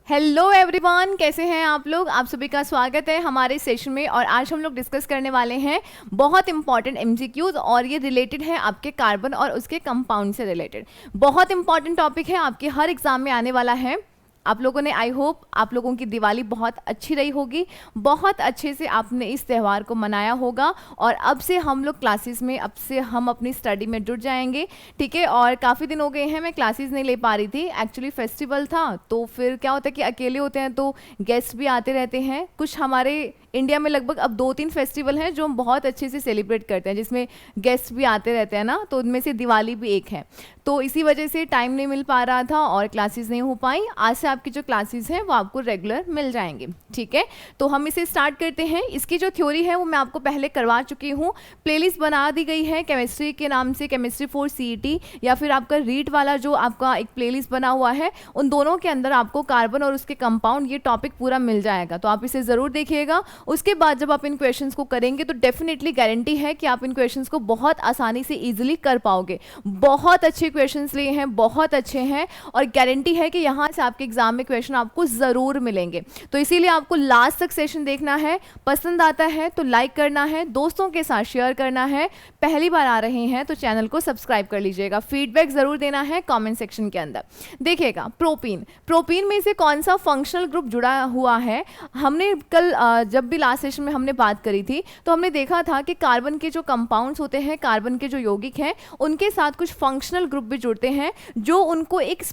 Hello everyone, कैसे हैं आप लोग। आप सभी का स्वागत है हमारे सेशन में। और आज हम लोग डिस्कस करने वाले हैं बहुत इंपॉर्टेंट एमसीक्यूज, और ये रिलेटेड है आपके कार्बन और उसके कंपाउंड से रिलेटेड। बहुत इंपॉर्टेंट टॉपिक है, आपके हर एग्जाम में आने वाला है। आप लोगों ने, आई होप आप लोगों की दिवाली बहुत अच्छी रही होगी, बहुत अच्छे से आपने इस त्यौहार को मनाया होगा। और अब से हम लोग क्लासेस में, अब से हम अपनी स्टडी में जुट जाएंगे, ठीक है। और काफ़ी दिन हो गए हैं मैं क्लासेस नहीं ले पा रही थी, एक्चुअली फेस्टिवल था। तो फिर क्या होता है कि अकेले होते हैं तो गेस्ट भी आते रहते हैं। कुछ हमारे इंडिया में लगभग अब 2-3 फेस्टिवल हैं जो हम बहुत अच्छे से सेलिब्रेट करते हैं, जिसमें गेस्ट भी आते रहते हैं ना। तो उनमें से दिवाली भी एक है। तो इसी वजह से टाइम नहीं मिल पा रहा था और क्लासेस नहीं हो पाई। आज से आपकी जो क्लासेस हैं वो आपको रेगुलर मिल जाएंगे, ठीक है। तो हम इसे स्टार्ट करते हैं। इसकी जो थ्योरी है वो मैं आपको पहले करवा चुकी हूँ। प्लेलिस्ट बना दी गई है केमिस्ट्री के नाम से, केमिस्ट्री फॉर सीईटी, या फिर आपका रीट वाला जो आपका एक प्लेलिस्ट बना हुआ है, उन दोनों के अंदर आपको कार्बन और उसके कंपाउंड ये टॉपिक पूरा मिल जाएगा। तो आप इसे ज़रूर देखिएगा। उसके बाद जब आप इन क्वेश्चंस को करेंगे तो डेफिनेटली गारंटी है कि आप इन क्वेश्चंस को बहुत आसानी से इजीली कर पाओगे। बहुत अच्छे क्वेश्चंस लिए हैं, बहुत अच्छे हैं, और गारंटी है कि यहाँ से आपके एग्जाम में क्वेश्चन आपको ज़रूर मिलेंगे। तो इसीलिए आपको लास्ट तक सेशन देखना है। पसंद आता है तो लाइक करना है, दोस्तों के साथ शेयर करना है। पहली बार आ रहे हैं तो चैनल को सब्सक्राइब कर लीजिएगा। फीडबैक ज़रूर देना है कॉमेंट सेक्शन के अंदर। देखिएगा, प्रोपीन में से कौन सा फंक्शनल ग्रुप जुड़ा हुआ है। हमने कल जब भी लास्ट सेशन में हमने बात करी थी तो हमने देखा था कि कार्बन के जो कंपाउंड्स होते हैं, कार्बन के जो यौगिक हैं, उनके साथ कुछ फंक्शनल ग्रुप भी जुड़ते हैं जो उनको एक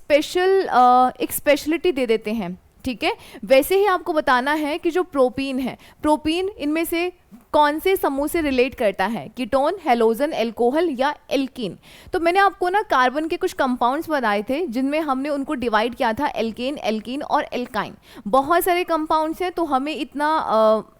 स्पेशलिटी दे देते हैं, ठीक है। वैसे ही आपको बताना है कि जो प्रोपीन है, प्रोपीन इनमें से कौन से समूह से रिलेट करता है, कीटोन, हेलोजन, एल्कोहल या एल्कीन। तो मैंने आपको ना कार्बन के कुछ कंपाउंड्स बताए थे जिनमें हमने उनको डिवाइड किया था, एल्केन, एल्कीन और एल्काइन। बहुत सारे कंपाउंड्स हैं तो हमें इतना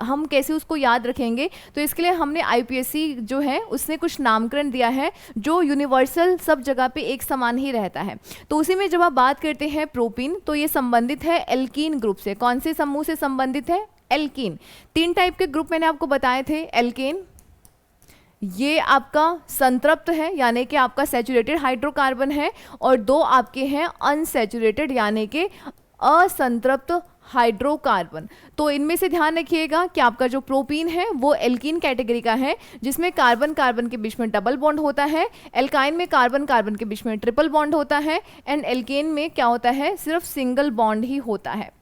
हम कैसे उसको याद रखेंगे। तो इसके लिए हमने आईपीएससी जो है उसने कुछ नामकरण दिया है जो यूनिवर्सल सब जगह पे एक समान ही रहता है। तो उसी में जब आप बात करते हैं प्रोपीन, तो ये संबंधित है एल्कीन ग्रुप से। कौन से समूह से संबंधित है? एल्कीन। 3 टाइप के ग्रुप मैंने आपको बताए थे। एल्केन ये आपका संतृप्त है, यानी कि आपका सैचुरेटेड हाइड्रोकार्बन है, और 2 आपके हैं अनसैचुरेटेड यानी कि असंतृप्त हाइड्रोकार्बन। तो इनमें से ध्यान रखिएगा कि आपका जो प्रोपीन है वो एल्कीन कैटेगरी का है, जिसमें कार्बन कार्बन के बीच में डबल बॉन्ड होता है। एल्काइन में कार्बन कार्बन के बीच में ट्रिपल बॉन्ड होता है। एंड एल्केन में क्या होता है, सिर्फ सिंगल बॉन्ड ही होता है,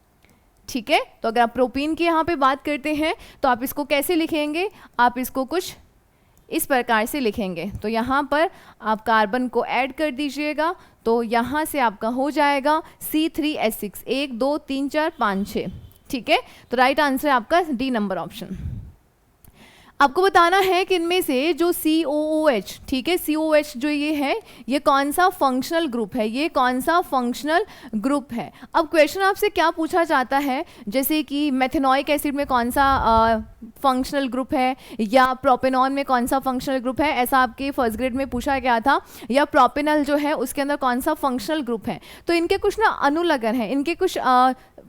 ठीक है। तो अगर आप प्रोपीन की यहाँ पे बात करते हैं तो आप इसको कैसे लिखेंगे, आप इसको कुछ इस प्रकार से लिखेंगे। तो यहाँ पर आप कार्बन को ऐड कर दीजिएगा, तो यहाँ से आपका हो जाएगा C3H6, 1 2 3 4 5 6, ठीक है। तो राइट आंसर है आपका डी नंबर ऑप्शन। आपको बताना है कि इनमें से जो COOH, ठीक है, COOH जो ये है, ये कौन सा फंक्शनल ग्रुप है, ये कौन सा फंक्शनल ग्रुप है। अब क्वेश्चन आपसे क्या पूछा जाता है, जैसे कि मेथेनॉइक एसिड में कौन सा फंक्शनल ग्रुप है, या प्रोपेनॉन में कौन सा फंक्शनल ग्रुप है, ऐसा आपके फर्स्ट ग्रेड में पूछा गया था, या प्रोपेनल जो है उसके अंदर कौन सा फंक्शनल ग्रुप है। तो इनके कुछ ना अनुलग्न है, इनके कुछ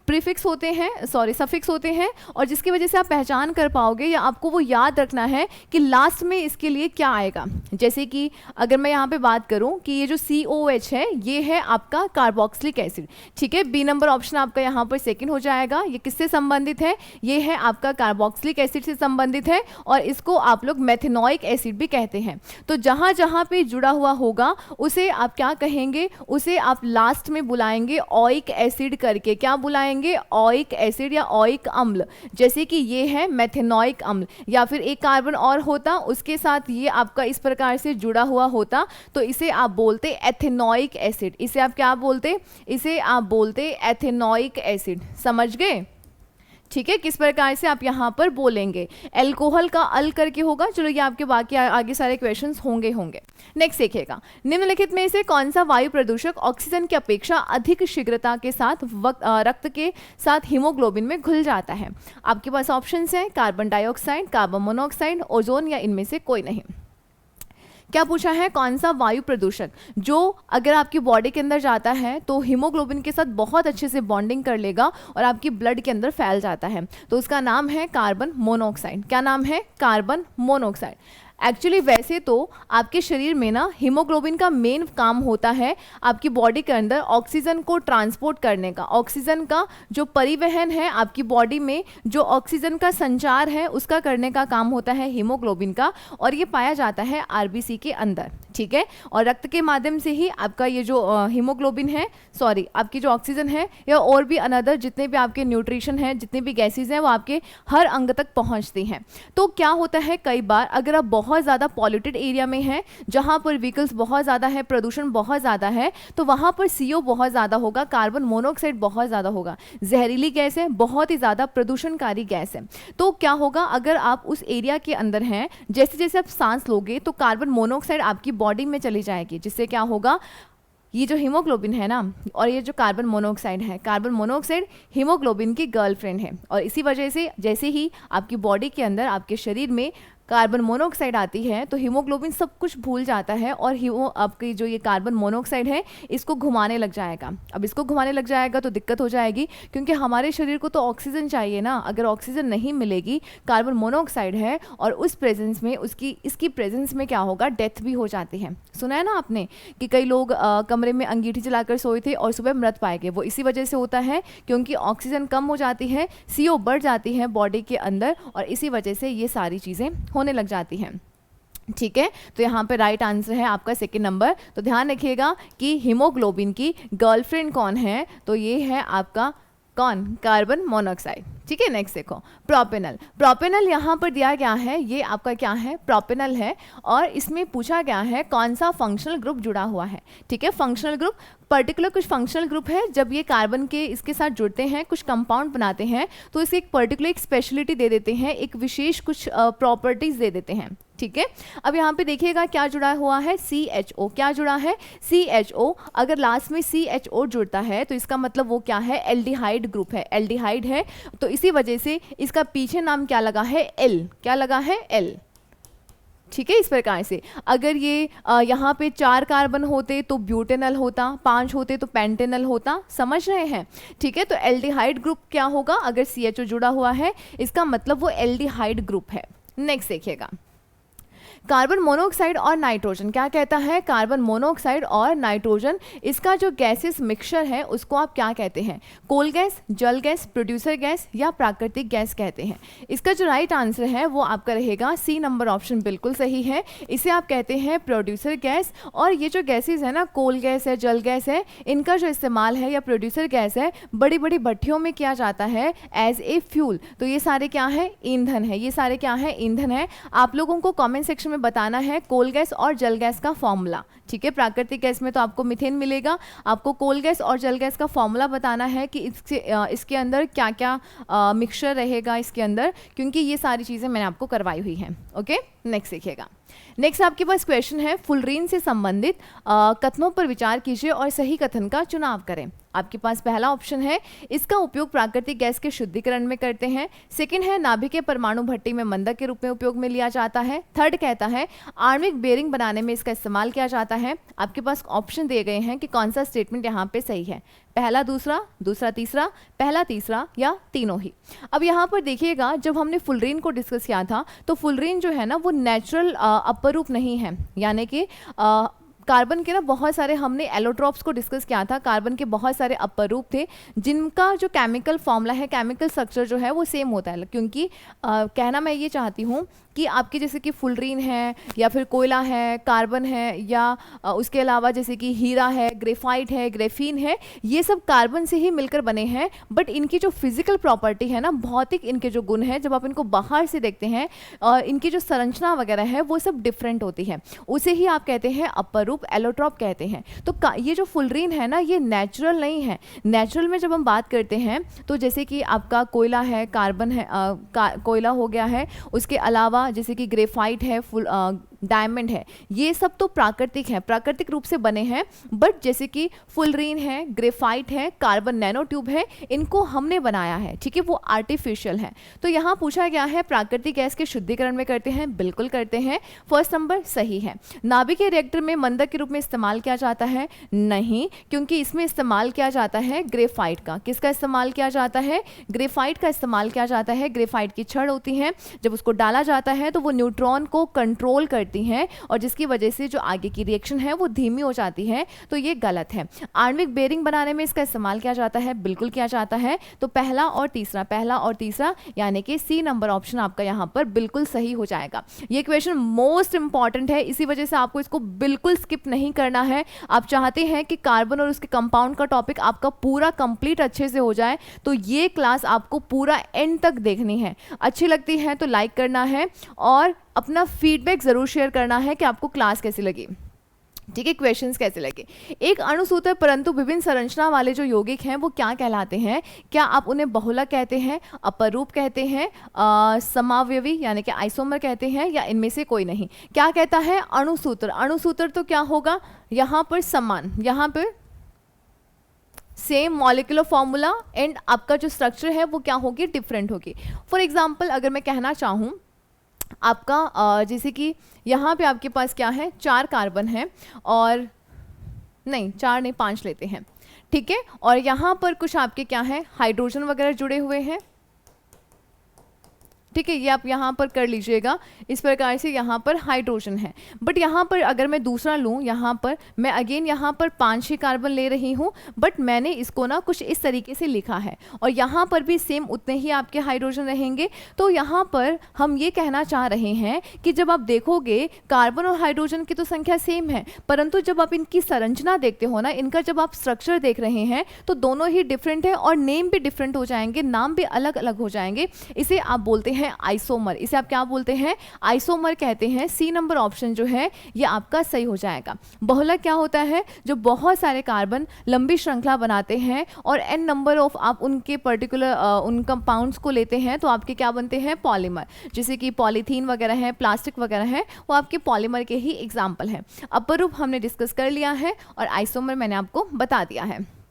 प्रीफिक्स होते हैं, सॉरी सफिक्स होते हैं, और जिसकी वजह से आप पहचान कर पाओगे, या आपको वो याद रखना है कि लास्ट में इसके लिए क्या आएगा। जैसे कि अगर मैं यहाँ पे बात करूँ कि ये जो COH है ये है आपका कार्बोक्सिलिक एसिड, ठीक है। बी नंबर ऑप्शन आपका यहाँ पर सेकंड हो जाएगा। ये किससे संबंधित है, ये है आपका कार्बोक्सिलिक एसिड से संबंधित है, और इसको आप लोग मेथेनॉइक एसिड भी कहते हैं। तो जहाँ जहाँ पे जुड़ा हुआ होगा उसे आप क्या कहेंगे, उसे आप लास्ट में बुलाएंगे ऑइक एसिड करके। क्या बुलाएंगे? ऑइक एसिड या ऑइक अम्ल। जैसे कि ये है मेथेनॉइक अम्ल, या फिर एक कार्बन और होता उसके साथ ये आपका इस प्रकार से जुड़ा हुआ होता, तो इसे आप बोलते एथेनॉइक एसिड। इसे आप क्या बोलते, इसे आप बोलते एथेनॉइक एसिड। समझ गए, ठीक है, किस प्रकार से आप यहाँ पर बोलेंगे। एल्कोहल का अल करके होगा। चलो ये आपके बाकी आगे सारे क्वेश्चंस होंगे। नेक्स्ट देखिएगा, निम्नलिखित में से कौन सा वायु प्रदूषक ऑक्सीजन की अपेक्षा अधिक शीघ्रता के साथ रक्त के साथ हीमोग्लोबिन में घुल जाता है। आपके पास ऑप्शंस हैं, carbon dioxide, carbon monoxide, ozone, या इनमें से कोई नहीं। क्या पूछा है, कौन सा वायु प्रदूषक जो अगर आपकी बॉडी के अंदर जाता है तो हीमोग्लोबिन के साथ बहुत अच्छे से बॉन्डिंग कर लेगा और आपकी ब्लड के अंदर फैल जाता है। तो उसका नाम है कार्बन मोनोऑक्साइड। क्या नाम है? Carbon monoxide. एक्चुअली वैसे तो आपके शरीर में ना हीमोग्लोबिन का मेन काम होता है आपकी बॉडी के अंदर ऑक्सीजन को ट्रांसपोर्ट करने का। ऑक्सीजन का जो परिवहन है आपकी बॉडी में, जो ऑक्सीजन का संचार है उसका करने का काम होता है हीमोग्लोबिन का, और ये पाया जाता है आरबीसी के अंदर, ठीक है। और रक्त के माध्यम से ही आपका ये जो हीमोग्लोबिन है, सॉरी आपकी जो ऑक्सीजन है या और भी अनदर जितने भी आपके न्यूट्रिशन है, जितने भी गैसेज हैं, वो आपके हर अंग तक पहुंचती हैं। तो क्या होता है, कई बार अगर आप बहुत ज़्यादा पॉल्यूटेड एरिया में हैं, जहां पर व्हीकल्स बहुत ज़्यादा है, प्रदूषण बहुत ज़्यादा है, तो वहां पर CO बहुत ज़्यादा होगा, कार्बन मोनोऑक्साइड बहुत ज़्यादा होगा, जहरीली गैस है, बहुत ही ज़्यादा प्रदूषणकारी गैस है। तो क्या होगा, अगर आप उस एरिया के अंदर हैं, जैसे जैसे आप सांस लोगे तो कार्बन मोनोऑक्साइड आपकी बॉडी में चली जाएगी, जिससे क्या होगा, ये जो हीमोग्लोबिन है ना और ये जो कार्बन मोनोऑक्साइड है, कार्बन मोनोऑक्साइड हीमोग्लोबिन की गर्लफ्रेंड है, और इसी वजह से जैसे ही आपकी बॉडी के अंदर, आपके शरीर में कार्बन मोनोऑक्साइड आती है तो हीमोग्लोबिन सब कुछ भूल जाता है और आपकी जो ये कार्बन मोनोऑक्साइड है इसको घुमाने लग जाएगा। अब इसको घुमाने लग जाएगा तो दिक्कत हो जाएगी, क्योंकि हमारे शरीर को तो ऑक्सीजन चाहिए ना। अगर ऑक्सीजन नहीं मिलेगी, कार्बन मोनोऑक्साइड है और उस प्रेजेंस में, इसकी प्रेजेंस में क्या होगा, डेथ भी हो जाती है। सुना है ना आपने कि कई लोग कमरे में अंगीठी जलाकर सोए थे और सुबह मृत पाए गए। वो इसी वजह से होता है क्योंकि ऑक्सीजन कम हो जाती है, CO बढ़ जाती है बॉडी के अंदर, और इसी वजह से ये सारी चीज़ें होने लग जाती हैं, ठीक है। तो यहाँ पे राइट आंसर है आपका सेकंड नंबर। तो ध्यान रखिएगा कि हीमोग्लोबिन की गर्लफ्रेंड कौन है, तो ये है आपका कौन, कार्बन मोनोऑक्साइड, ठीक है। नेक्स्ट देखो, प्रोपेनल। प्रोपेनल यहाँ पर दिया गया है, ये आपका क्या है, प्रोपेनल है, और इसमें पूछा गया है कौन सा फंक्शनल ग्रुप जुड़ा हुआ है, ठीक है। फंक्शनल ग्रुप पर्टिकुलर कुछ फंक्शनल ग्रुप है, जब ये कार्बन के इसके साथ जुड़ते हैं, कुछ कंपाउंड बनाते हैं, तो इसे एक पर्टिकुलर एक स्पेशलिटी दे देते हैं, एक विशेष कुछ प्रॉपर्टीज दे देते हैं, ठीक है। अब यहाँ पे देखिएगा क्या जुड़ा हुआ है, CHO। क्या जुड़ा है, CHO। अगर लास्ट में CHO जुड़ता है तो इसका मतलब वो क्या है, एल्डिहाइड ग्रुप है, एल्डिहाइड है। तो इसी वजह से इसका पीछे नाम क्या लगा है, L। क्या लगा है, L, ठीक है। इस प्रकार से अगर ये यहाँ पे 4 कार्बन होते तो ब्यूटेनल होता, 5 होते तो पेंटेनल होता, समझ रहे हैं, ठीक है। तो एल्डिहाइड ग्रुप क्या होगा, अगर CHO जुड़ा हुआ है इसका मतलब वो एल्डिहाइड ग्रुप है। नेक्स्ट देखिएगा, कार्बन मोनोऑक्साइड और नाइट्रोजन। क्या कहता है, कार्बन मोनोऑक्साइड और नाइट्रोजन, इसका जो गैसेस मिक्सचर है उसको आप क्या कहते हैं, कोल गैस, जल गैस, प्रोड्यूसर गैस या प्राकृतिक गैस कहते हैं। इसका जो राइट आंसर है वो आपका रहेगा C नंबर, ऑप्शन बिल्कुल सही है। इसे आप कहते हैं प्रोड्यूसर गैस। और ये जो गैसेज है ना, कोल गैस है, जल गैस है, इनका जो इस्तेमाल है, या प्रोड्यूसर गैस है, बड़ी बड़ी भट्टियों में किया जाता है एज ए फ्यूल। तो ये सारे क्या है, ईंधन है, ये सारे क्या है, ईंधन है। आप लोगों को कॉमेंट सेक्शन में बताना है कोल गैस और जल गैस का फॉर्मूला, ठीक है। प्राकृतिक गैस में तो आपको मीथेन मिलेगा, आपको कोल गैस और जल गैस का फॉर्मूला बताना है कि इसके अंदर क्या क्या मिक्सचर रहेगा इसके अंदर, क्योंकि ये सारी चीज़ें मैंने आपको करवाई हुई हैं, ओके। नेक्स्ट देखिएगा, नेक्स्ट आपके पास क्वेश्चन है, फुलरीन से संबंधित कथनों पर विचार कीजिए और सही कथन का चुनाव करें। आपके पास पहला ऑप्शन है, इसका उपयोग प्राकृतिक गैस के शुद्धिकरण में करते हैं। सेकंड है, नाभिक के परमाणु भट्टी में मंदक के रूप में उपयोग में लिया जाता है। थर्ड कहता है, आणविक बेरिंग बनाने में इसका इस्तेमाल किया जाता है। आपके पास ऑप्शन दिए गए हैं कि कौन सा स्टेटमेंट यहाँ पे सही है, पहला दूसरा, दूसरा तीसरा, पहला तीसरा या तीनों ही। अब यहाँ पर देखिएगा, जब हमने फुलरीन को डिस्कस किया था तो फुलरीन जो है ना वो नेचुरल अपरूप नहीं है, यानी कि कार्बन के ना बहुत सारे, हमने एलोट्रॉप्स को डिस्कस किया था, कार्बन के बहुत सारे अपरूप थे जिनका जो केमिकल फॉर्मूला है, केमिकल स्ट्रक्चर जो है वो सेम होता है। क्योंकि कहना मैं ये चाहती हूँ कि आपके जैसे कि फुलरीन है या फिर कोयला है, कार्बन है, या उसके अलावा जैसे कि हीरा है, ग्रेफाइट है, ग्रेफीन है, ये सब कार्बन से ही मिलकर बने हैं। बट इनकी जो फिजिकल प्रॉपर्टी है ना, भौतिक इनके जो गुण है, जब आप इनको बाहर से देखते हैं और इनकी जो संरचना वगैरह है वो सब डिफरेंट होती है, उसे ही आप कहते हैं अपरूप, एलोट्रॉप कहते हैं। तो ये जो फुलरीन है ना ये नेचुरल नहीं है। नेचुरल में जब हम बात करते हैं तो जैसे कि आपका कोयला है, कार्बन है, कोयला हो गया है, उसके अलावा जैसे कि ग्रेफाइट है, डायमंड है, ये सब तो प्राकृतिक है, प्राकृतिक रूप से बने हैं। बट जैसे कि फुलरीन है, ग्रेफाइट है, कार्बन नैनो ट्यूब है, इनको हमने बनाया है, ठीक है, वो आर्टिफिशियल है। तो यहाँ पूछा गया है प्राकृतिक गैस के शुद्धिकरण में करते हैं, बिल्कुल करते हैं, फर्स्ट नंबर सही है। नाभिकीय रिएक्टर में मंदक के रूप में इस्तेमाल किया जाता है, नहीं, क्योंकि इसमें इस्तेमाल किया जाता है ग्रेफाइट का। किसका इस्तेमाल किया जाता है? ग्रेफाइट का इस्तेमाल किया जाता है। ग्रेफाइट की छड़ होती है, जब उसको डाला जाता है तो वो न्यूट्रॉन को कंट्रोल करती हैं और जिसकी वजह से जो आगे की रिएक्शन है वो धीमी हो जाती है, तो ये गलत है। आणविक बेरिंग बनाने में इसका इस्तेमाल किया जाता है, बिल्कुल किया जाता है। तो पहला और तीसरा यानी कि सी नंबर ऑप्शन आपका यहाँ पर बिल्कुल सही हो जाएगा। ये क्वेश्चन मोस्ट इंपॉर्टेंट है, इसी वजह से आपको इसको बिल्कुल स्किप नहीं करना है। आप चाहते हैं कि कार्बन और उसके कंपाउंड का टॉपिक आपका पूरा कंप्लीट अच्छे से हो जाए, तो ये क्लास आपको पूरा एंड तक देखनी है। अच्छी लगती है तो लाइक करना है और अपना फीडबैक ज़रूर शेयर करना है कि आपको क्लास कैसी लगी, ठीक है, क्वेश्चंस कैसे लगे। एक अणुसूत्र परंतु विभिन्न संरचना वाले जो यौगिक हैं वो क्या कहलाते हैं? क्या आप उन्हें बहुलक कहते हैं, अपरूप कहते हैं, समावयवी यानी कि आइसोमर कहते हैं, या इनमें से कोई नहीं? क्या कहता है? अणुसूत्र। अणुसूत्र तो क्या होगा यहाँ पर? समान, यहाँ पर सेम मॉलिक्यूलर फॉर्मूला एंड आपका जो स्ट्रक्चर है वो क्या होगी? डिफरेंट होगी। फॉर एग्जाम्पल अगर मैं कहना चाहूँ आपका जैसे कि यहाँ पे आपके पास क्या है? 4 कार्बन है, और नहीं 4 नहीं 5 लेते हैं, ठीक है, और यहाँ पर कुछ आपके क्या है? हाइड्रोजन वगैरह जुड़े हुए हैं, ठीक है, ये आप यहाँ पर कर लीजिएगा। इस प्रकार से यहाँ पर हाइड्रोजन है। बट यहाँ पर अगर मैं दूसरा लूँ, यहाँ पर मैं अगेन यहाँ पर 5 कार्बन ले रही हूँ, बट मैंने इसको ना कुछ इस तरीके से लिखा है, और यहाँ पर भी सेम उतने ही आपके हाइड्रोजन रहेंगे। तो यहाँ पर हम ये कहना चाह रहे हैं कि जब आप देखोगे कार्बन और हाइड्रोजन की तो संख्या सेम है, परंतु जब आप इनकी संरचना देखते हो ना, इनका जब आप स्ट्रक्चर देख रहे हैं तो दोनों ही डिफरेंट है और नेम भी डिफरेंट हो जाएंगे, नाम भी अलग अलग हो जाएंगे। इसे आप बोलते हैं आइसोमर। इसे आप क्या बोलते हैं? आइसोमर कहते हैं। सी नंबर ऑप्शन जो है ये आपका सही हो जाएगा। बहुलक क्या होता है? जो बहुत सारे कार्बन लंबी श्रृंखला बनाते हैं और एन नंबर ऑफ आप उनके पर्टिकुलर उन कंपाउंड्स को लेते हैं तो आपके क्या बनते हैं? पॉलीमर। जैसे कि पॉलीथीन वगैरह है, प्लास्टिक वगैरह है, वो आपके पॉलीमर के ही एग्जाम्पल है। अपरूप हमने डिस्कस कर लिया है और आइसोमर मैंने आपको बता दिया है।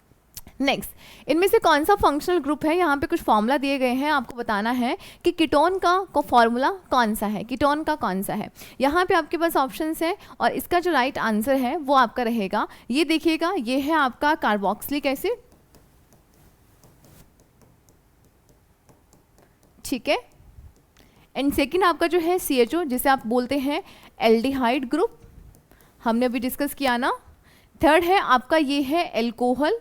नेक्स्ट, इनमें से कौन सा फंक्शनल ग्रुप है? यहाँ पे कुछ फॉर्मूला दिए गए हैं, आपको बताना है कि कीटोन का फॉर्मूला कौन सा है, कीटोन का कौन सा है। यहाँ पे आपके पास ऑप्शंस हैं और इसका जो राइट आंसर है वो आपका रहेगा, ये देखिएगा, ये है आपका कार्बोक्सिलिक एसिड, ठीक है, एंड सेकेंड आपका जो है CHO, जिसे आप बोलते हैं एल्डिहाइड ग्रुप, हमने अभी डिस्कस किया ना। थर्ड है आपका ये है एल्कोहल,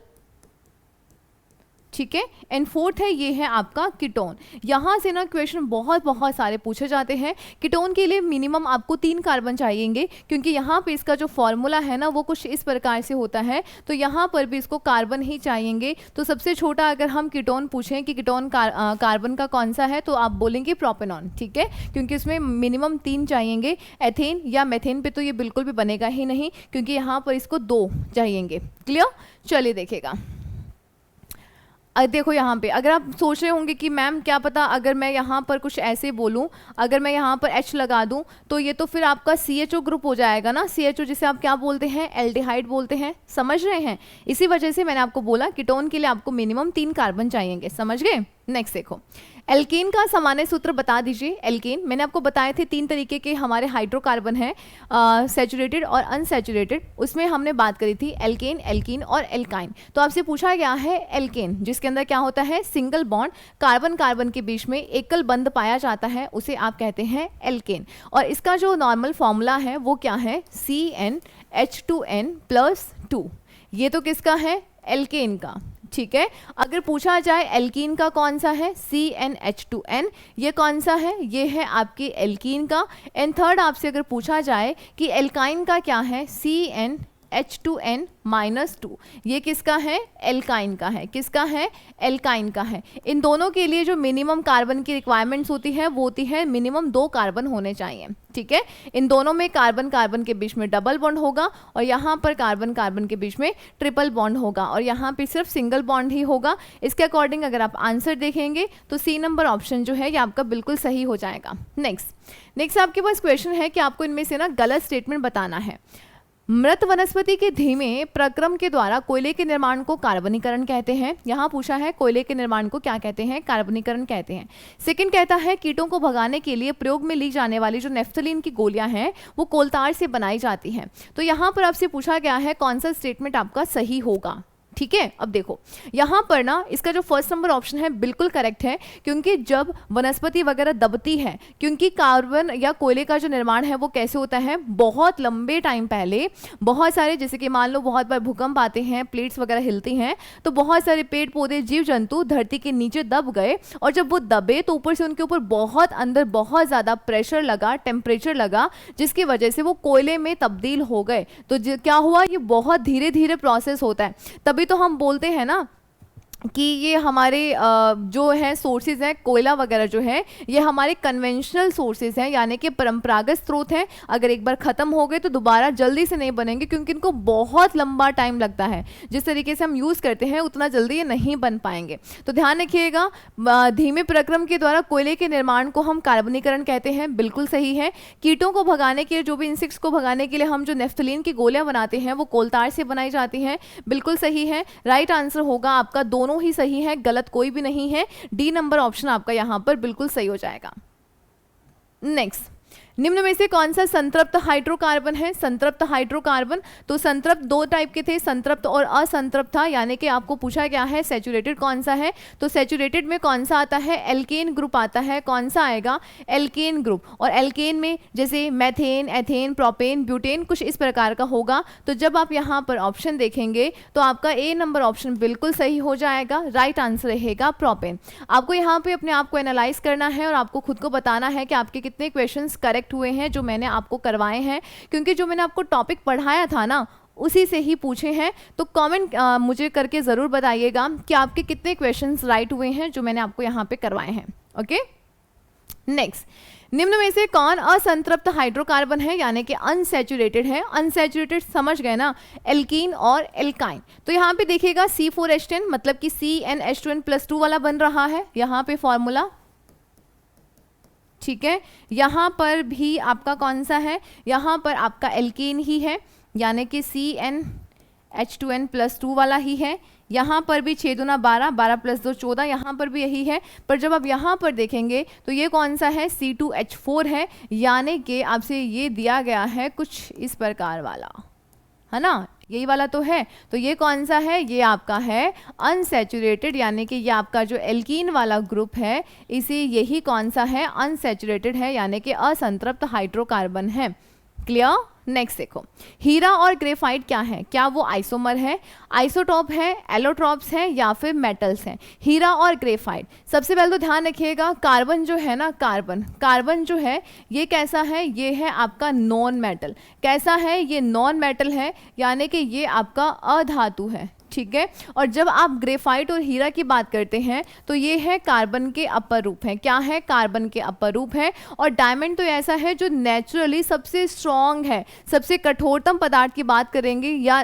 ठीक है, एंड फोर्थ है ये है आपका कीटोन। यहाँ से ना क्वेश्चन बहुत सारे पूछे जाते हैं। कीटोन के लिए मिनिमम आपको 3 कार्बन चाहिएंगे, क्योंकि यहाँ पे इसका जो फॉर्मूला है ना वो कुछ इस प्रकार से होता है, तो यहाँ पर भी इसको कार्बन ही चाहिएंगे। तो सबसे छोटा अगर हम कीटोन पूछें कि कीटोन कार्बन का कौन सा है, तो आप बोलेंगे प्रोपेनॉन, ठीक है, क्योंकि इसमें मिनिमम 3 चाहिएंगे। एथेन या मेथेन पे तो ये बिल्कुल भी बनेगा ही नहीं, क्योंकि यहाँ पर इसको 2 चाहिएंगे। क्लियर? चलिए देखेगा, देखो यहाँ पे अगर आप सोच रहे होंगे कि मैम क्या पता अगर मैं यहाँ पर कुछ ऐसे बोलूँ, अगर मैं यहाँ पर H लगा दूँ तो ये तो फिर आपका CHO ग्रुप हो जाएगा ना। CHO जिसे आप क्या बोलते हैं? एल्डिहाइड बोलते हैं, समझ रहे हैं? इसी वजह से मैंने आपको बोला कीटोन के लिए आपको मिनिमम 3 कार्बन चाहिएंगे, समझ गए? नेक्स्ट देखो, एल्केन का सामान्य सूत्र बता दीजिए। एल्केन मैंने आपको बताए थे 3 तरीके के हमारे हाइड्रोकार्बन हैं, सैचुरेटेड और अनसैचुरेटेड, उसमें हमने बात करी थी एल्केन, एल्कीन और एल्काइन। तो आपसे पूछा गया है एल्केन, जिसके अंदर क्या होता है? सिंगल बॉन्ड, कार्बन कार्बन के बीच में एकल बंध पाया जाता है, उसे आप कहते हैं एल्केन। और इसका जो नॉर्मल फॉर्मूला है वो क्या है? CnH2n+2। ये तो किसका है? एल्केन का, ठीक है। अगर पूछा जाए एल्कीन का कौन सा है? CnH2n। ये कौन सा है? ये है आपकी एल्कीन का। एंड थर्ड आपसे अगर पूछा जाए कि एल्काइन का क्या है? CnH H2N-2, ये किसका है? एल्काइन का है। किसका है? एल्काइन का है। इन दोनों के लिए जो मिनिमम कार्बन की रिक्वायरमेंट्स होती है वो होती है मिनिमम 2 कार्बन होने चाहिए, ठीक है। इन दोनों में कार्बन कार्बन के बीच में डबल बॉन्ड होगा और यहाँ पर कार्बन कार्बन के बीच में ट्रिपल बॉन्ड होगा और यहाँ पे सिर्फ सिंगल बॉन्ड ही होगा। इसके अकॉर्डिंग अगर आप आंसर देखेंगे तो सी नंबर ऑप्शन जो है ये आपका बिल्कुल सही हो जाएगा। नेक्स्ट आपके पास क्वेश्चन है कि आपको इनमें से ना गलत स्टेटमेंट बताना है। मृत वनस्पति के धीमे प्रक्रम के द्वारा कोयले के निर्माण को कार्बनीकरण कहते हैं। यहाँ पूछा है कोयले के निर्माण को क्या कहते हैं? कार्बनीकरण कहते हैं। सेकंड कहता है कीटों को भगाने के लिए प्रयोग में ली जाने वाली जो नेफ्थलीन की गोलियां हैं वो कोलतार से बनाई जाती हैं। तो यहाँ पर आपसे पूछा गया है कौन सा स्टेटमेंट आपका सही होगा, ठीक है। अब देखो यहाँ पर ना इसका जो फर्स्ट नंबर ऑप्शन है बिल्कुल करेक्ट है, क्योंकि जब वनस्पति वगैरह दबती है, क्योंकि कार्बन या कोयले का जो निर्माण है वो कैसे होता है, बहुत लंबे टाइम पहले बहुत सारे, जैसे कि मान लो बहुत बार भूकंप आते हैं, प्लेट्स वगैरह हिलती हैं, तो बहुत सारे पेड़ पौधे जीव जंतु धरती के नीचे दब गए और जब वो दबे तो ऊपर से उनके ऊपर बहुत अंदर बहुत ज़्यादा प्रेशर लगा, टेम्परेचर लगा, जिसकी वजह से वो कोयले में तब्दील हो गए। तो क्या हुआ, ये बहुत धीरे धीरे प्रोसेस होता है। तभी तो हम बोलते हैं ना कि ये हमारे जो है सोर्सेज हैं, कोयला वगैरह जो है ये हमारे कन्वेंशनल सोर्सेज हैं, यानी कि परंपरागत स्रोत हैं। अगर एक बार ख़त्म हो गए तो दोबारा जल्दी से नहीं बनेंगे, क्योंकि इनको बहुत लंबा टाइम लगता है। जिस तरीके से हम यूज़ करते हैं उतना जल्दी ये नहीं बन पाएंगे। तो ध्यान रखिएगा, धीमे प्रक्रम के द्वारा कोयले के निर्माण को हम कार्बनीकरण कहते हैं, बिल्कुल सही है। कीटों को भगाने के लिए, जो भी इंसेक्ट्स को भगाने के लिए हम जो नेफ्थलीन की गोलियाँ बनाते हैं वो कोलतार से बनाई जाती हैं, बिल्कुल सही है। राइट आंसर होगा आपका, दोनों ही सही है, गलत कोई भी नहीं है। डी नंबर ऑप्शन आपका यहां पर बिल्कुल सही हो जाएगा। नेक्स्ट, निम्न में से कौन सा संतृप्त हाइड्रोकार्बन है? संतृप्त हाइड्रोकार्बन, तो संतृप्त 2 टाइप के थे, संतृप्त और असंतृप्त था, यानी कि आपको पूछा गया है सैचुरेटेड कौन सा है। तो सैचुरेटेड में कौन सा आता है? एल्केन ग्रुप आता है। कौन सा आएगा? Alkene group. और एल्केन में जैसे मैथेन, एथेन, प्रोपेन, ब्यूटेन, कुछ इस प्रकार का होगा। तो जब आप यहाँ पर ऑप्शन देखेंगे तो आपका ए नंबर ऑप्शन बिल्कुल सही हो जाएगा। राइट आंसर रहेगा प्रोपेन। आपको यहाँ पे अपने आप को एनालाइज करना है और आपको खुद को बताना है कि आपके कितने क्वेश्चन करेक्ट हुए हैं जो मैंने आपको करवाए हैं, क्योंकि जो मैंने आपको टॉपिक पढ़ाया था ना उसी से ही पूछे हैं। तो कमेंट मुझे करके ज़रूर बताइएगा कि आपके कितने क्वेश्चंस राइट हुए हैं जो मैंने आपको यहाँ पे करवाए हैं। ओके, नेक्स्ट, निम्न में से कौन असंतृप्त हाइड्रोकार्बन है, यानी कि अनसैचुरेटेड है? अनसैचुरेटेड समझ गए ना, एल्कीन और एल्काइन। तो यहाँ पे देखिएगा C4H10 मतलब कि CnH2n+2 वाला बन रहा है यहाँ पे फॉर्मूला, ठीक है। यहाँ पर भी आपका कौन सा है? यहाँ पर आपका एल्कीन ही है, यानी कि CnH2n+2 वाला ही है। यहाँ पर भी 6 दूना 12, 12 + 2 14, यहाँ पर भी यही है। पर जब आप यहाँ पर देखेंगे तो ये कौन सा है? C2H4 है, यानी कि आपसे ये दिया गया है कुछ इस प्रकार वाला, है ना, यही वाला तो है। तो ये कौन सा है? ये आपका है अनसैचुरेटेड, यानी कि ये आपका जो एल्कीन वाला ग्रुप है इसे यही कौन सा है? अनसैचुरेटेड है, यानी कि असंतृप्त हाइड्रोकार्बन है। क्लियर? नेक्स्ट देखो, हीरा और ग्रेफाइट क्या है? क्या वो आइसोमर है, आइसोटॉप है, एलोट्रॉप्स हैं या फिर मेटल्स हैं? हीरा और ग्रेफाइट, सबसे पहले तो ध्यान रखिएगा कार्बन जो है ना, कार्बन जो है ये कैसा है? ये है आपका नॉन मेटल। कैसा है? ये नॉन मेटल है, यानी कि ये आपका अधातु है, ठीक है। और जब आप ग्रेफाइट और हीरा की बात करते हैं तो ये है कार्बन के अपर रूप है। क्या है? कार्बन के अपर रूप है। और डायमंड तो ऐसा है जो नेचुरली सबसे स्ट्रॉन्ग है, सबसे कठोरतम पदार्थ की बात करेंगे, या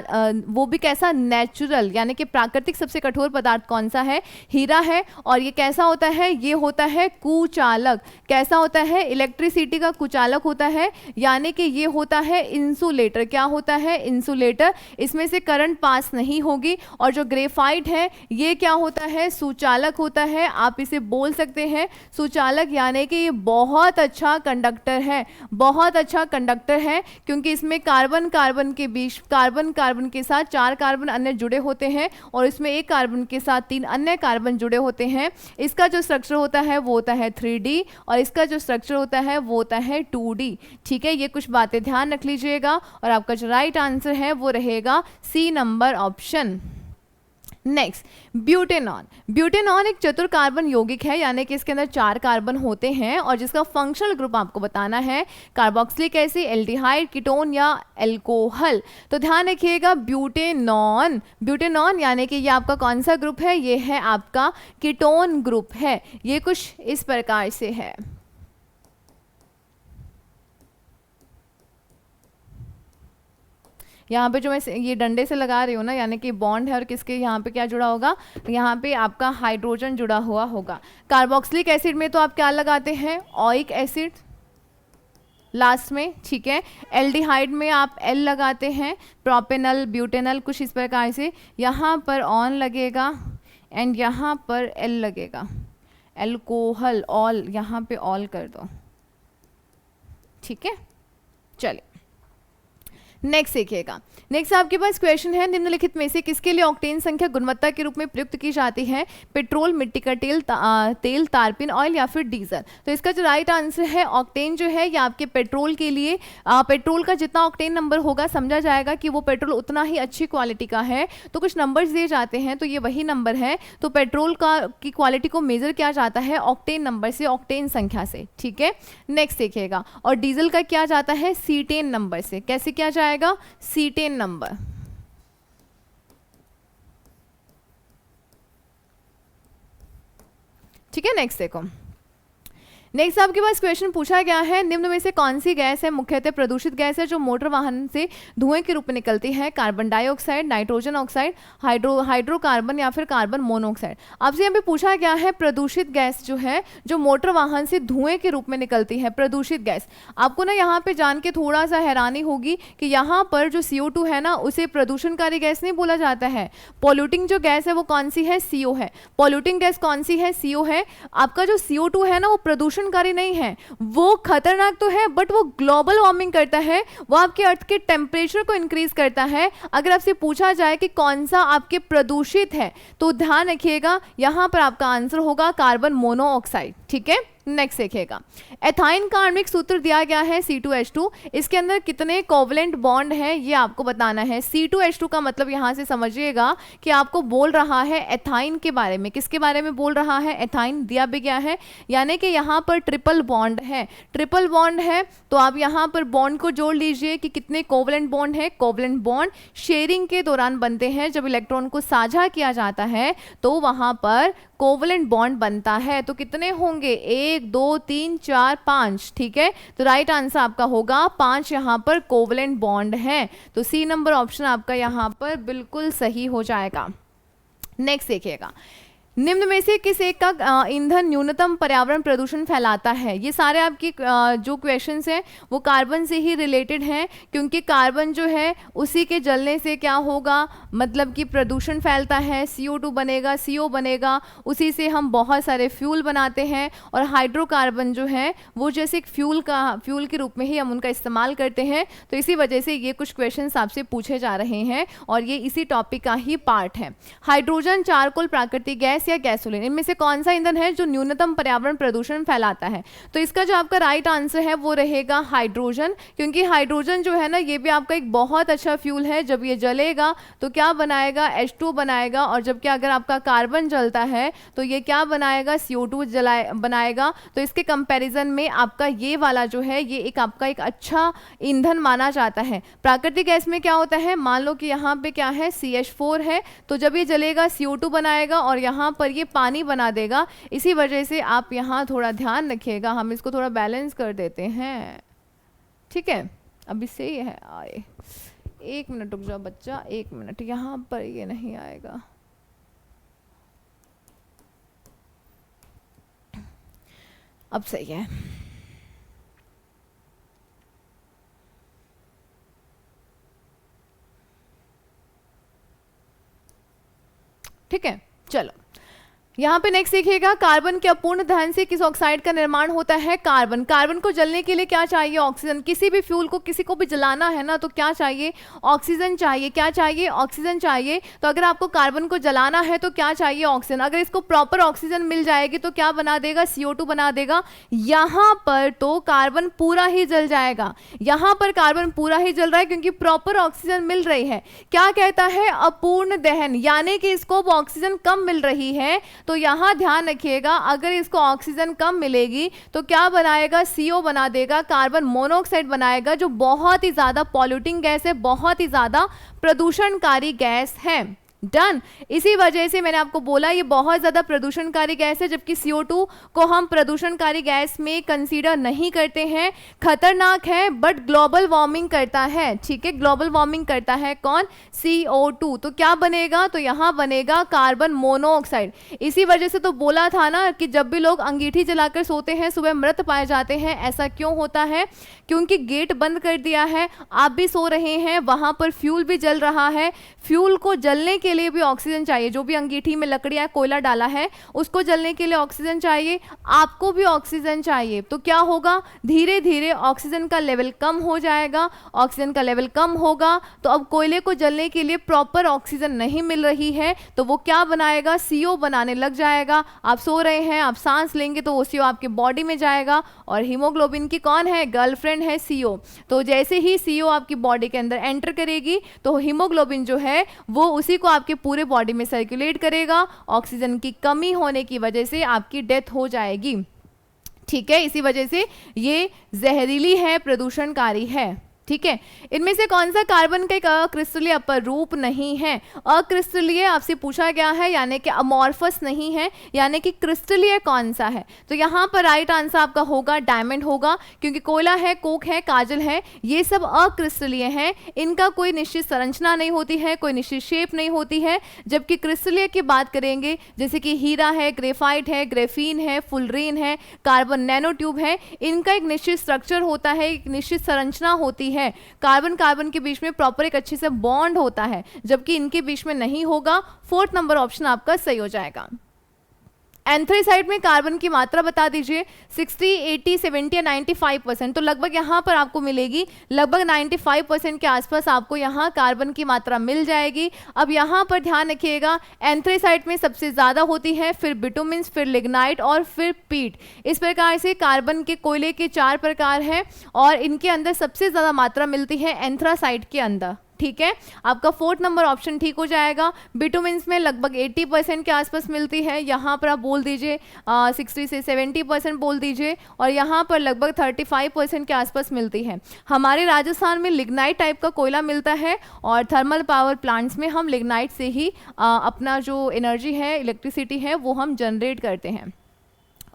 वो भी कैसा? नेचुरल, यानी कि प्राकृतिक सबसे कठोर पदार्थ कौन सा है? हीरा है। और ये कैसा होता है? ये होता है कुचालक। कैसा होता है? इलेक्ट्रिसिटी का कुचालक होता है, यानी कि ये होता है इंसुलेटर। क्या होता है? इंसुलेटर। इसमें से करंट पास नहीं होगी। और जो ग्रेफाइट है ये क्या होता है? सुचालक होता है। आप इसे बोल सकते हैं सुचालक, यानी कि ये बहुत अच्छा कंडक्टर है, बहुत अच्छा कंडक्टर है, क्योंकि इसमें कार्बन कार्बन के बीच, कार्बन कार्बन के साथ 4 कार्बन अन्य जुड़े होते हैं और इसमें एक कार्बन के साथ 3 अन्य कार्बन जुड़े होते हैं। इसका जो स्ट्रक्चर होता है वो होता है 3D और इसका जो स्ट्रक्चर होता है वो होता है 2D, ठीक है। ये कुछ बातें ध्यान रख लीजिएगा और आपका जो राइट आंसर है वो रहेगा C number option. Next, butanone. Butanone एक चतुर कार्बन यौगिक है, यानी कि इसके अंदर 4 कार्बन होते हैं और जिसका फंक्शनल ग्रुप आपको बताना है कार्बोक्सिलिक एसिड, एल्डिहाइड, कीटोन या एल्कोहल। तो ध्यान रखिएगा ब्यूटेनॉन, ब्यूटेनॉन यानी कि ये आपका कौन सा ग्रुप है, ये है आपका कीटोन ग्रुप है। ये कुछ इस प्रकार से है। यहाँ पे जो मैं ये डंडे से लगा रही हूँ ना, यानी कि बॉन्ड है और किसके यहाँ पे क्या जुड़ा होगा, यहाँ पे आपका हाइड्रोजन जुड़ा हुआ होगा। कार्बोक्सिलिक एसिड में तो आप क्या लगाते हैं, ओइक एसिड लास्ट में, ठीक है। एल्डिहाइड में आप एल लगाते हैं, प्रोपेनल, ब्यूटेनल, कुछ इस प्रकार से। यहाँ पर ऑन लगेगा एंड यहाँ पर एल लगेगा, एल्कोहल, ऑल, यहाँ पे ऑल कर दो, ठीक है। चलिए नेक्स्ट देखिएगा। नेक्स्ट आपके पास क्वेश्चन है, निम्नलिखित में से किसके लिए ऑक्टेन संख्या गुणवत्ता के रूप में प्रयुक्त की जाती है, पेट्रोल, मिट्टी का तेल, तारपीन ऑयल या फिर डीजल। तो इसका जो राइट आंसर है ऑक्टेन जो है ये आपके पेट्रोल के लिए, पेट्रोल का जितना ऑक्टेन नंबर होगा समझा जाएगा कि वो पेट्रोल उतना ही अच्छी क्वालिटी का है। तो कुछ नंबर्स दिए जाते हैं तो ये वही नंबर है। तो पेट्रोल की क्वालिटी को मेजर किया जाता है ऑक्टेन नंबर से, ऑक्टेन संख्या से, ठीक है। नेक्स्ट देखिएगा, और डीजल का क्या जाता है, सीटेन नंबर से। कैसे किया जाएगा, सीटेन नंबर, ठीक है। नेक्स्ट देखो, नेक्स्ट आपके पास क्वेश्चन पूछा गया है, निम्न में से कौन सी गैस है मुख्यतः प्रदूषित गैस है जो मोटर वाहन से धुएं के रूप में निकलती है, carbon dioxide, nitrogen oxide, hydrocarbon या फिर कार्बन मोनोऑक्साइड। आपसे यहाँ पे पूछा गया है प्रदूषित गैस जो है जो मोटर वाहन से धुएं के रूप में निकलती है, प्रदूषित गैस। आपको ना यहाँ पे जान के थोड़ा सा हैरानी होगी कि यहाँ पर जो CO2 है ना उसे प्रदूषणकारी गैस नहीं बोला जाता है। पॉल्यूटिंग जो गैस है वो कौन सी है, CO है। पॉल्यूटिंग गैस कौन सी है, CO है। आपका जो CO2 है ना वो प्रदूषणकारी नहीं है, वो खतरनाक तो है बट वो ग्लोबल वार्मिंग करता है, वो आपके अर्थ के टेम्परेचर को इंक्रीज करता है। अगर आपसे पूछा जाए कि कौन सा आपके प्रदूषित है तो ध्यान रखिएगा यहां पर आपका आंसर होगा कार्बन मोनोऑक्साइड, ठीक है। नेक्स्ट देखिएगा, एथाइन का आणविक सूत्र दिया गया है C2H2, इसके अंदर कितने कोवलेंट बॉन्ड हैं ये आपको बताना है। C2H2 का मतलब यहां से समझिएगा कि आपको बोल रहा है एथाइन के बारे में। किसके बारे में बोल रहा है, एथाइन दिया भी गया है, यानी कि यहाँ पर ट्रिपल बॉन्ड है, ट्रिपल बॉन्ड है। तो आप यहाँ पर बॉन्ड को जोड़ लीजिए कि कितने कोवलेंट बॉन्ड है। कोवलेंट बॉन्ड शेयरिंग के दौरान बनते हैं, जब इलेक्ट्रॉन को साझा किया जाता है तो वहां पर कोवलेंट बॉन्ड बनता है। तो कितने होंगे, 1 2 3 4 5, ठीक है। तो राइट आंसर आपका होगा 5, यहाँ पर कोवलेंट बॉन्ड है। तो सी नंबर ऑप्शन आपका यहाँ पर बिल्कुल सही हो जाएगा। नेक्स्ट देखिएगा, निम्न में से किस एक का ईंधन न्यूनतम पर्यावरण प्रदूषण फैलाता है। ये सारे आपके जो क्वेश्चंस हैं वो कार्बन से ही रिलेटेड हैं, क्योंकि कार्बन जो है उसी के जलने से क्या होगा, मतलब कि प्रदूषण फैलता है, CO2 बनेगा, CO बनेगा, उसी से हम बहुत सारे फ्यूल बनाते हैं। और हाइड्रोकार्बन जो है वो जैसे एक फ्यूल के रूप में ही हम उनका इस्तेमाल करते हैं। तो इसी वजह से ये कुछ क्वेश्चन आपसे पूछे जा रहे हैं और ये इसी टॉपिक का ही पार्ट है। हाइड्रोजन, चारकोल, प्राकृतिक गैस या गैसोलीन, इनमें से कौन सा ईंधन है जो न्यूनतम पर्यावरण प्रदूषण फैलाता है। तो इसका जो आपका राइट आंसर है वो रहेगा हाइड्रोजन, क्योंकि हाइड्रोजन जो है ना ये भी आपका एक बहुत अच्छा फ्यूल है। जब ये जलेगा तो क्या बनाएगा, H2 बनाएगा, और जबकि अगर आपका कार्बन जलता है तो ये क्या बनाएगा, CO2 बनाएगा। तो इसके कंपैरिजन में आपका ये वाला जो है ये एक आपका एक अच्छा ईंधन माना जाता है। प्राकृतिक गैस में क्या होता है, मान लो कि यहाँ पे क्या है, CH4 है, तो जब ये जलेगा CO2 बनाएगा और यहाँ पर ये पानी बना देगा। इसी वजह से आप यहाँ थोड़ा ध्यान रखिएगा, हम इसको थोड़ा बैलेंस कर देते हैं, ठीक है। अब इससे ही है आए, 1 मिनट रुक जाओ बच्चा, 1 मिनट, यहाँ पर ये नहीं आएगा। अब सही है, ठीक है। चलो यहाँ पे नेक्स्ट देखिएगा, कार्बन के अपूर्ण दहन से किस ऑक्साइड का निर्माण होता है? कार्बन। कार्बन को जलने के लिए क्या चाहिए? ऑक्सीजन। किसी भी फ्यूल को, किसी को भी जलाना है ना, तो क्या चाहिए? ऑक्सीजन चाहिए। क्या चाहिए? ऑक्सीजन चाहिए। तो अगर आपको कार्बन को जलाना है तो क्या चाहिए? ऑक्सीजन। अगर इसको प्रॉपर ऑक्सीजन मिल जाएगी तो क्या बना देगा? CO2 बना देगा। यहाँ पर तो कार्बन पूरा ही जल जाएगा, यहाँ पर कार्बन पूरा ही जल रहा है क्योंकि प्रॉपर ऑक्सीजन मिल रही है। क्या कहता है? अपूर्ण दहन, यानी कि इसको ऑक्सीजन कम मिल रही है। तो यहां ध्यान रखिएगा, अगर इसको ऑक्सीजन कम मिलेगी तो क्या बनाएगा? CO बना देगा, कार्बन मोनोऑक्साइड बनाएगा, जो बहुत ही ज्यादा पॉल्यूटिंग गैस है, बहुत ही ज्यादा प्रदूषणकारी गैस है। डन। इसी वजह से मैंने आपको बोला ये बहुत ज्यादा प्रदूषणकारी गैस है, जबकि CO2 को हम प्रदूषणकारी गैस में कंसीडर नहीं करते हैं। खतरनाक है बट ग्लोबल वार्मिंग करता है, ठीक है, ग्लोबल वार्मिंग करता है कौन? CO2। तो क्या बनेगा? तो यहां बनेगा कार्बन मोनोऑक्साइड। इसी वजह से तो बोला था ना कि जब भी लोग अंगीठी जलाकर सोते हैं सुबह मृत पाए जाते हैं। ऐसा क्यों होता है? क्योंकि गेट बंद कर दिया है, आप भी सो रहे हैं, वहां पर फ्यूल भी जल रहा है। फ्यूल को जलने के लिए भी ऑक्सीजन चाहिए, जो भी अंगीठी में लकड़ी या कोयला डाला है उसको जलने के लिए ऑक्सीजन चाहिए, आपको भी ऑक्सीजन चाहिए। तो क्या होगा? धीरे धीरे ऑक्सीजन का लेवल कम हो जाएगा। ऑक्सीजन का लेवल कम होगा तो अब कोयले को जलने के लिए प्रॉपर ऑक्सीजन नहीं मिल रही है, तो वो क्या बनाएगा? CO बनाने लग जाएगा। आप सो रहे हैं, आप सांस लेंगे तो वो CO आपके बॉडी में जाएगा, और हीमोग्लोबिन की कौन है? गर्लफ्रेंड है, CO। तो जैसे ही CO आपकी बॉडी के अंदर एंटर करेगी तो हीमोग्लोबिन जो है वो उसी को आपके पूरे बॉडी में सर्कुलेट करेगा। ऑक्सीजन की कमी होने की वजह से आपकी डेथ हो जाएगी, ठीक है। इसी वजह से ये जहरीली है, प्रदूषणकारी है, ठीक है। इनमें से कौन सा कार्बन का एक अक्रिस्टलीय अपर रूप नहीं है? अक्रिस्टलीय आपसे पूछा गया है, यानी कि अमॉर्फस नहीं है, यानी कि क्रिस्टलीय कौन सा है? तो यहाँ पर राइट आंसर आपका होगा डायमंड होगा, क्योंकि कोयला है, कोक है, काजल है, ये सब अक्रिस्टलीय हैं। इनका कोई निश्चित संरचना नहीं होती है, कोई निश्चित शेप नहीं होती है। जबकि क्रिस्टलीय की बात करेंगे, जैसे कि हीरा है, ग्रेफाइट है, ग्रेफीन है, फुलरीन है, कार्बन नैनो ट्यूब है, इनका एक निश्चित स्ट्रक्चर होता है, एक निश्चित संरचना होती है। कार्बन कार्बन के बीच में प्रॉपर एक अच्छे से बॉन्ड होता है, जबकि इनके बीच में नहीं होगा। 4th नंबर ऑप्शन आपका सही हो जाएगा। एंथ्रेसाइट में कार्बन की मात्रा बता दीजिए। 60, 80, 70 या 95%। तो लगभग यहाँ पर आपको मिलेगी, लगभग 95% के आसपास आपको यहाँ कार्बन की मात्रा मिल जाएगी। अब यहाँ पर ध्यान रखिएगा, एंथ्रेसाइट में सबसे ज़्यादा होती है, फिर बिटुमिन्स, फिर लिग्नाइट और फिर पीट। इस प्रकार से कार्बन के कोयले के 4 प्रकार हैं और इनके अंदर सबसे ज़्यादा मात्रा मिलती है एंथ्रासाइट के अंदर, ठीक है। आपका 4th नंबर ऑप्शन ठीक हो जाएगा। बिटुमिन्स में लगभग 80% के आसपास मिलती है, यहाँ पर आप बोल दीजिए 60 से 70% बोल दीजिए, और यहाँ पर लगभग 35% के आसपास मिलती है। हमारे राजस्थान में लिग्नाइट टाइप का कोयला मिलता है और थर्मल पावर प्लांट्स में हम लिग्नाइट से ही अपना जो एनर्जी है, इलेक्ट्रिसिटी है, वो हम जनरेट करते हैं।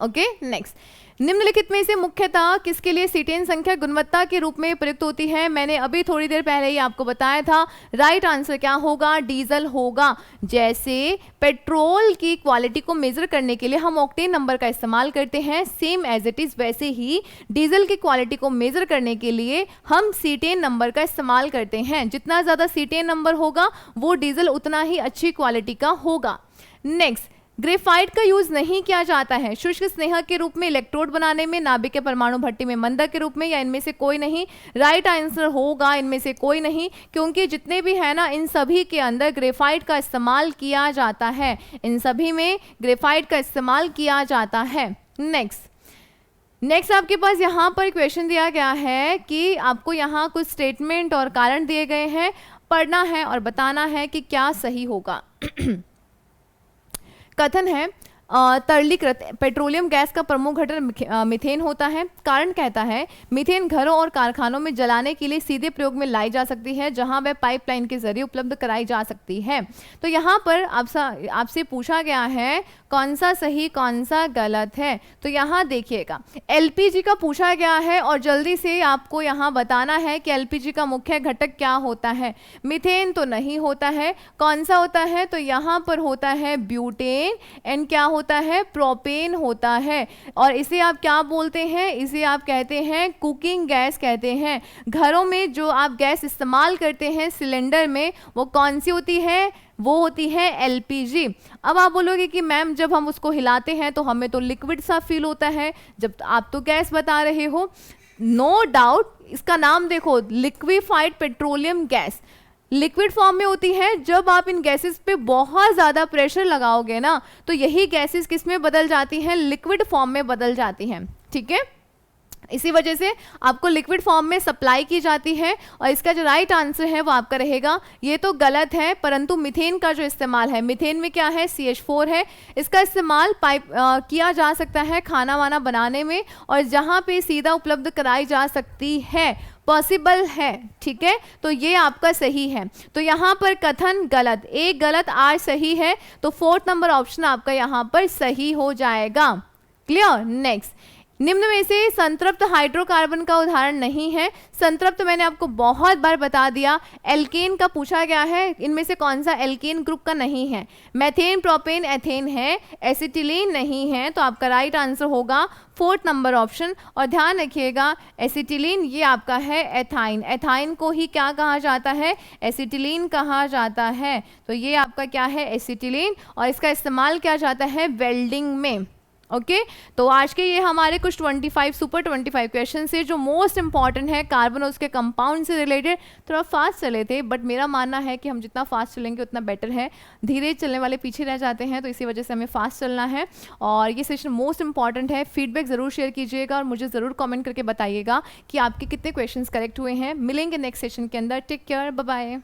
Okay, next. निम्नलिखित में से मुख्यतः किसके लिए सीटेन संख्या गुणवत्ता के रूप में प्रयुक्त होती है? मैंने अभी थोड़ी देर पहले ही आपको बताया था। राइट आंसर क्या होगा? डीजल होगा। जैसे पेट्रोल की क्वालिटी को मेजर करने के लिए हम ऑक्टेन नंबर का इस्तेमाल करते हैं, सेम एज इट इज वैसे ही डीजल की क्वालिटी को मेजर करने के लिए हम सीटेन नंबर का इस्तेमाल करते हैं। जितना ज्यादा सीटेन नंबर होगा वो डीजल उतना ही अच्छी क्वालिटी का होगा। नेक्स्ट, ग्रेफाइट का यूज नहीं किया जाता है शुष्क स्नेहक के रूप में, इलेक्ट्रोड बनाने में, नाभिक के परमाणु भट्टी में मंदक के रूप में, या इनमें से कोई नहीं? राइट आंसर होगा इनमें से कोई नहीं, क्योंकि जितने भी है ना इन सभी के अंदर ग्रेफाइट का इस्तेमाल किया जाता है, इन सभी में ग्रेफाइट का इस्तेमाल किया जाता है। नेक्स्ट आपके पास यहाँ पर क्वेश्चन दिया गया है कि आपको यहाँ कुछ स्टेटमेंट और कारण दिए गए हैं, पढ़ना है और बताना है कि क्या सही होगा। कथन है तरलीकृत पेट्रोलियम गैस का प्रमुख घटक मीथेन होता है। कारण कहता है मीथेन घरों और कारखानों में जलाने के लिए सीधे प्रयोग में लाई जा सकती है, जहां वह पाइपलाइन के जरिए उपलब्ध कराई जा सकती है। तो यहाँ पर आपसे पूछा गया है कौन सा सही कौन सा गलत है। तो यहाँ देखिएगा, एलपीजी का पूछा गया है और जल्दी से आपको यहाँ बताना है कि एलपीजी का मुख्य घटक क्या होता है। मीथेन तो नहीं होता है, कौन सा होता है? तो यहाँ पर होता है ब्यूटेन, एंड क्या होता है? प्रोपेन होता है। और इसे आप क्या बोलते हैं? इसे आप कहते हैं कुकिंग गैस कहते हैं। घरों में जो आप गैस इस्तेमाल करते हैं सिलेंडर में, वो कौन सी होती है? वो होती है एलपीजी। अब आप बोलोगे कि मैम जब हम उसको हिलाते हैं तो हमें तो लिक्विड सा फील होता है, जब आप तो गैस बता रहे हो। नो डाउट, इसका नाम देखो, liquefied petroleum gas liquid form में होती है। जब आप इन गैसेस पे बहुत ज़्यादा प्रेशर लगाओगे ना तो यही गैसेस किस में बदल जाती हैं, लिक्विड फॉर्म में बदल जाती हैं। ठीक है, इसी वजह से आपको लिक्विड फॉर्म में सप्लाई की जाती है। और इसका जो राइट आंसर है वो आपका रहेगा, ये तो गलत है, परंतु मीथेन का जो इस्तेमाल है, मीथेन में क्या है, CH4 है। इसका इस्तेमाल किया जा सकता है खाना वाना बनाने में, और जहाँ पे सीधा उपलब्ध कराई जा सकती है, पॉसिबल है। ठीक है, तो ये आपका सही है। तो यहाँ पर कथन गलत, एक गलत, 8 सही है, तो 4th नंबर ऑप्शन आपका यहाँ पर सही हो जाएगा। क्लियर। नेक्स्ट, निम्न में से संतृप्त हाइड्रोकार्बन का उदाहरण नहीं है। संतृप्त मैंने आपको बहुत बार बता दिया, एल्केन का पूछा गया है, इनमें से कौन सा एल्केन ग्रुप का नहीं है। मेथेन, प्रोपेन, एथेन है, एसिटिलीन नहीं है, तो आपका राइट आंसर होगा 4th नंबर ऑप्शन। और ध्यान रखिएगा, एसिटिलीन ये आपका है एथाइन, एथाइन को ही क्या कहा जाता है, एसिटिलीन कहा जाता है। तो ये आपका क्या है, एसिटिलीन, और इसका इस्तेमाल किया जाता है वेल्डिंग में। ओके तो आज के ये हमारे कुछ 25 सुपर 25 क्वेश्चन से जो मोस्ट इंपॉर्टेंट है कार्बन और उसके कंपाउंड से रिलेटेड। थोड़ा फास्ट चले थे, बट मेरा मानना है कि हम जितना फास्ट चलेंगे उतना बेटर है। धीरे चलने वाले पीछे रह जाते हैं, तो इसी वजह से हमें फास्ट चलना है। और ये सेशन मोस्ट इंपॉर्टेंट है। फीडबैक ज़रूर शेयर कीजिएगा और मुझे ज़रूर कॉमेंट करके बताइएगा कि आपके कितने क्वेश्चन करेक्ट हुए हैं। मिलेंगे नेक्स्ट सेशन के अंदर। Take care, bye bye.